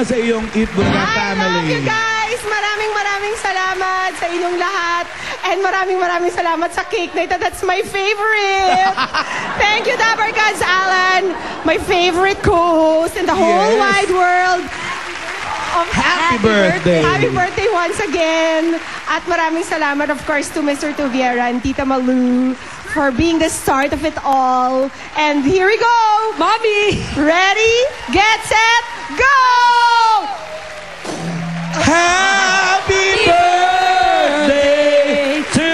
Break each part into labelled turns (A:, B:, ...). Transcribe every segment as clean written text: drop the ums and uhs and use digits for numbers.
A: sa iyong Eat Bulaga family.
B: I love you guys. Maraming salamat sa inyong lahat. And maraming salamat sa cake na ito. That's my favorite. Thank you, Dapper Gods, Alan. My favorite co-host in the whole wide world.
A: Happy birthday.
B: Happy birthday once again. At maraming salamat, of course, to Mr. Tuviera and Tita Malu for being the start of it all. And here we go. Mommy. Ready, get, set, go!
A: Happy birthday to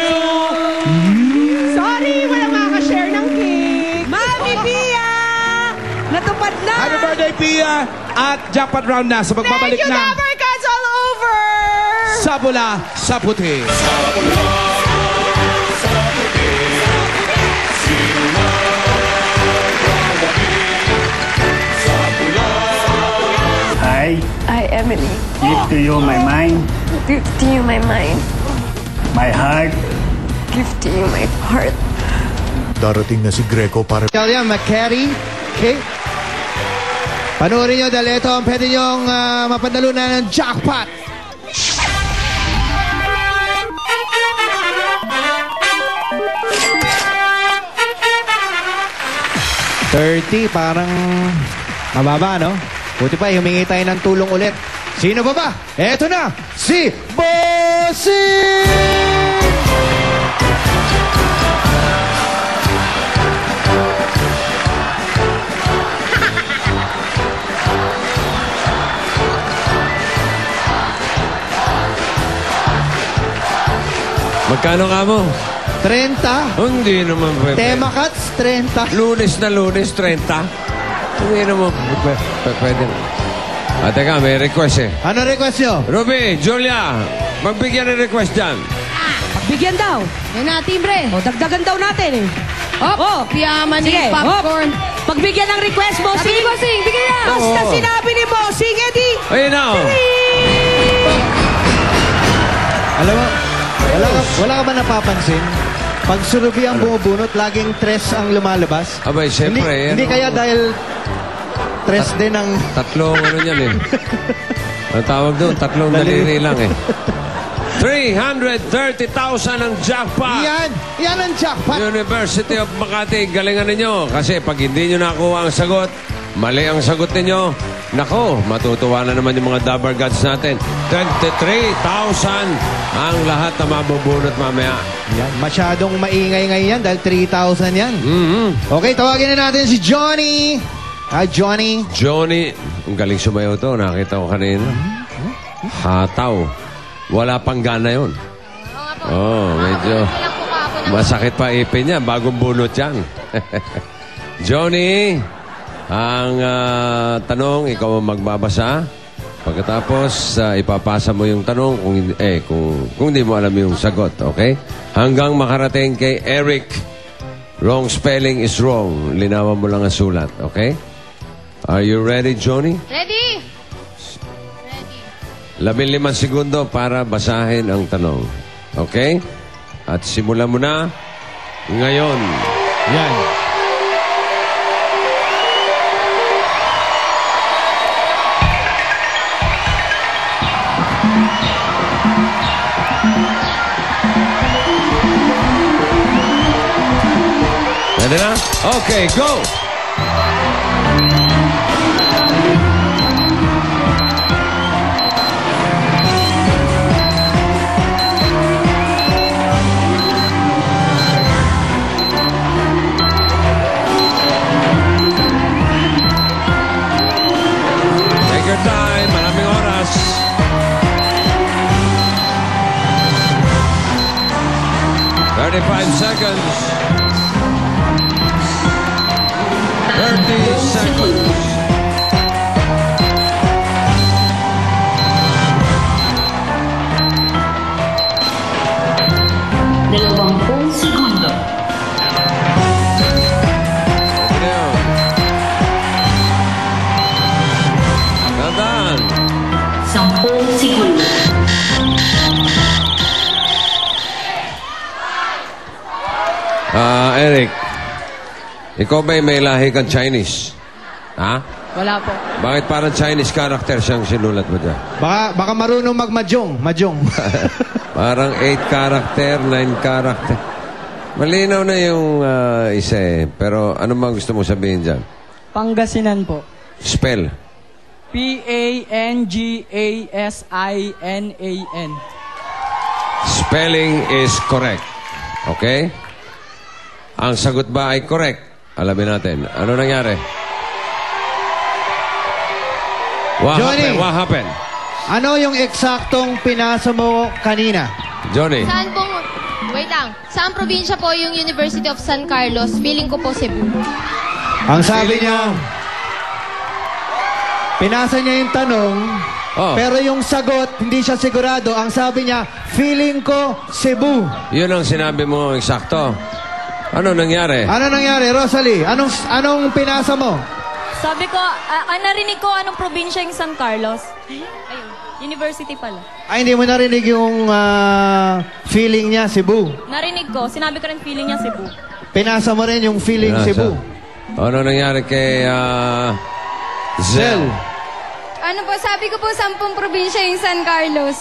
A: you.
B: Sorry, walang makaka-share ng cake. Mami Pia! Natupad na!
A: Happy birthday, Pia! At jackpot round na sa pagbabalik
B: Thank you,
A: ng
B: Dapper Gods all over!
A: Sa Pula, sa Puti.
C: Hi, Emily.
D: Give to you my mind,
C: Give to you my mind.
D: my heart.
C: Give to you my heart.
E: Darating na si Greco para...
F: Yan, McCarry. Okay. Panoorin nyo dahil ito ang pwede nyong mapanalunan ng jackpot. $30, parang mababa, no? Buti pa, humingi tayo ng tulong ulit. Sino ba ba? Eto na, si Bossing!
G: Magkano ka mo?
F: 30.
G: Hindi naman pwede.
F: Tema Cuts, 30.
G: Lunes na lunes, 30. Hindi naman pwede. Teka, may request eh.
F: Ano request nyo?
G: Ruby, Julia, magbigyan ng request dyan.
H: Bigyan daw.
I: Yan na, timbre.
H: O, dagdagan daw natin eh.
I: Oh, piyaman ni
H: Sige,
I: popcorn.
H: Pagbigyan ng request,
I: Sabi
H: Bossing.
I: ni Bossing, bigyan na.
H: Basta
G: Oo.
H: sinabi ni Bossing, edi.
G: Ayun na.
F: Alam mo, wala ka ba napapansin? Pag surubi ang bumubunot, laging tres ang lumalabas.
G: Abay, siyempre.
F: Hindi kaya dahil tres din ang...
G: Tatlong ano yan eh. Ang tawag doon, tatlong daliri lang eh. 330,000 ang jackpot.
F: Yan ang jackpot.
G: University of Makati, galingan ninyo. Kasi pag hindi nyo nakuha ang sagot, mali ang sagot ninyo, nako, matutuwa na naman yung mga Dabber Gods natin. 23,000 ang lahat na mabubunot mamaya.
F: Yan, masyadong maingay ngayon yan dahil 3,000 yan. Okay, tawagin na natin si Johnny. Hi, Johnny.
G: Johnny, ang galing sumayaw to. Nakita ko kanina. Hataw. Wala pang gana yun. Oh, medyo masakit pa ipin niya. Bagong bunot yan. Johnny, ang tanong, ikaw ang magbabasa. Pagkatapos, ipapasa mo yung tanong kung hindi mo alam yung sagot, okay? Hanggang makarating kay Eric. Wrong spelling is wrong. Linawan mo lang ang sulat, okay? Are you ready, Johnny?
I: Ready?
G: 15 segundo para basahin ang tanong. Okay? At simulan mo na ngayon.
F: Yan.
G: Ready na? Okay, go! Take your time. Maraming oras. $35 seconds. 30 seconds.
J: segundo.
G: Tandaan.
J: 10 segundo.
G: Eric, ikaw ba'y may lahi kang Chinese? Ha?
I: Wala po.
G: Bakit parang Chinese character siyang sinulat mo dyan?
F: Baka marunong magmajong. Majong.
G: Parang 8 character, 9 character. Malinaw na yung isa eh. Pero ano mga gusto mo sabihin dyan?
K: Pangasinan po.
G: Spell.
K: P-A-N-G-A-S-I-N-A-N.
G: Spelling is correct. Okay? Ang sagot ba ay correct? Alamin natin. Ano nangyari?
F: Johnny!
G: What happened?
F: Ano yung eksaktong pinasa mo kanina?
G: Johnny.
L: Saan pong... Wait lang. Saan probinsya po yung University of San Carlos? Feeling ko po Cebu.
F: Ang sabi niya, pinasa niya yung tanong, pero yung sagot, hindi siya sigurado. Ang sabi niya, feeling ko Cebu.
G: Yun ang sinabi mo eksakto. Ano nangyari?
F: Ano nangyari, Rosalie? Anong pinasa mo?
M: Sabi ko, narinig ko anong probinsya yung San Carlos. Ayun, university pala.
F: Ay, hindi mo narinig yung feeling niya, Cebu.
M: Narinig ko, sinabi ko rin feeling niya Cebu.
F: Pinasa mo rin yung feeling Cebu.
G: Ano nangyari kay Zel?
N: Ano po, sabi ko po 10 probinsya yung San Carlos.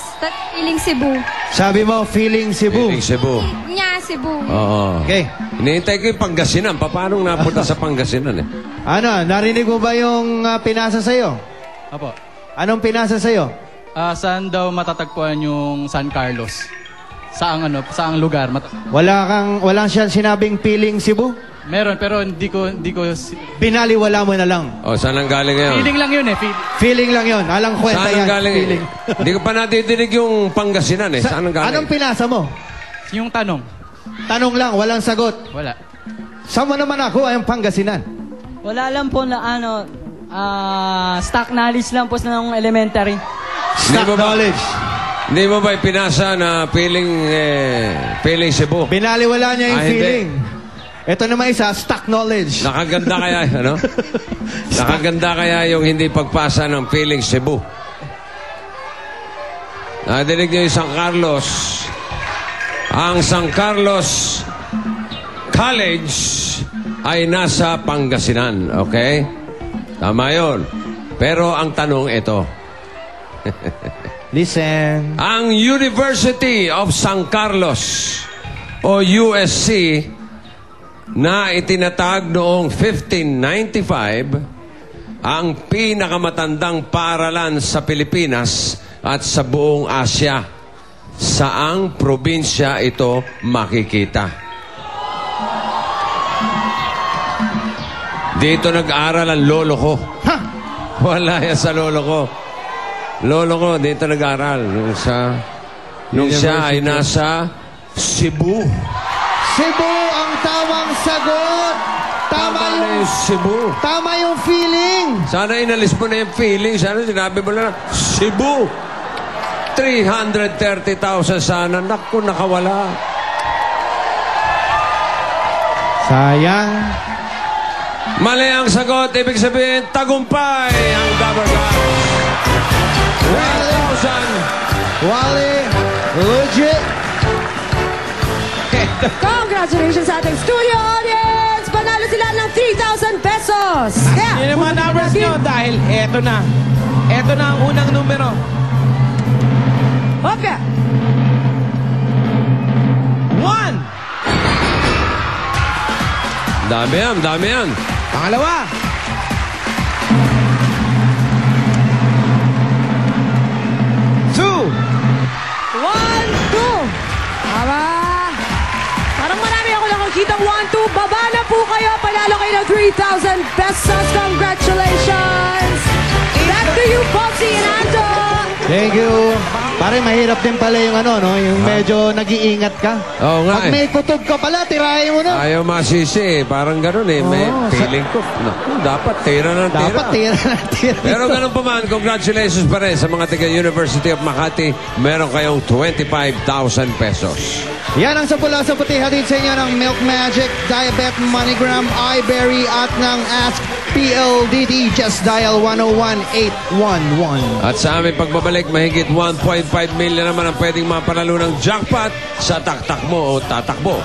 N: Feeling Cebu.
F: Sabi mo, feeling Cebu.
G: Feeling Cebu.
N: Nya, Cebu.
G: Oo.
F: Okay.
G: Hinihintay ko yung Pangasinan. Paano napunta sa Pangasinan eh?
F: Ano, narinig mo ba yung pinasa sa'yo?
K: Apo.
F: Anong pinasa sa'yo?
K: Saan daw matatagpuan yung San Carlos? Saang lugar?
F: Walang siya sinabing feeling Cebu?
K: Meron, pero hindi ko...
F: Binaliwala mo na lang.
G: O, saan ang galing ngayon?
K: Feeling lang yun eh.
F: Feeling lang yun. Alang kwenta
G: saan
F: yan.
G: Ang galing?
F: Feeling.
G: Hindi ko pa natidinig yung Pangasinan eh. Saan ang galing?
F: Anong pinasa mo?
K: Yung tanong.
F: Tanong lang, walang sagot.
K: Wala.
F: Saan mo naman ako ay ang Pangasinan?
K: Wala lang po na stock knowledge lang po ng elementary.
F: Stock knowledge.
G: Hindi mo ba pinasa na feeling Cebu?
F: Binaliwala niya yung
G: hindi.
F: feeling. Ito naman isa, stock knowledge.
G: Nakaganda kaya, ano? Nakaganda kaya yung hindi pagpasa ng feeling Cebu. Nadinig niyo yung San Carlos. Ang San Carlos College ay nasa Pangasinan, okay? Tama yun. Pero ang tanong ito.
F: Listen. Ang
G: University of San Carlos o USC na itinatag noong 1595 ang pinakamatandang paaralan sa Pilipinas at sa buong Asya. Saang probinsya ito makikita? Dito nag-aral ang lolo ko.
F: Ha?
G: Wala yan sa lolo ko. Lolo ko, dito nag-aral. Nung siya ay nasa Cebu.
F: Cebu ang tamang sagot. Tama yung
G: Cebu.
F: Tama yung feeling.
G: Sana inalis mo na yung feeling. Sana sinabi mo na Cebu. 330,000 sana. Naku, nakawala.
F: Sayang.
G: Mali ang sagot. Ibig sabihin, tagumpay ang Dabber Gods. 1,000.
F: Wally, legit.
H: Congratulations sa ating studio audience! Panalo sila ng 3,000 pesos!
A: Yun yung mga numbers nyo dahil eto na. Eto na ang unang numero.
H: Okay.
A: 1.
G: Dami yan.
A: Pangalawa. 2.
H: 1, 2. Tama. Parang marami ako nakakitang 1, 2. Baba na po kayo. Panalo kayo ng 3,000 pesos. Congratulations. Back to you, Boxy and Anto.
F: Thank you. Pare, mahirap din pala yung yung medyo nag-iingat ka.
G: Oo nga.
F: Pag may kutob ka pala, tirahin mo na.
G: Ayaw masisi eh. Parang ganun eh. May feeling ko. Naku, dapat tira ng tira.
F: Dapat tira ng tira.
G: Pero ganun pa man, congratulations pa rin sa mga taga University of Makati. Meron kayong 25,000 pesos.
F: Yan ang sapula sa puti. Hatid sa inyo ng Milk Magic, Diabet, MoneyGram, iBerry at ng Ask PLDT. Just dial 101-811.
G: At sa aming pagbabalik, mahigit 1.5 million naman ang pwedeng mapanalo ng jackpot sa taktak mo o tatakbo.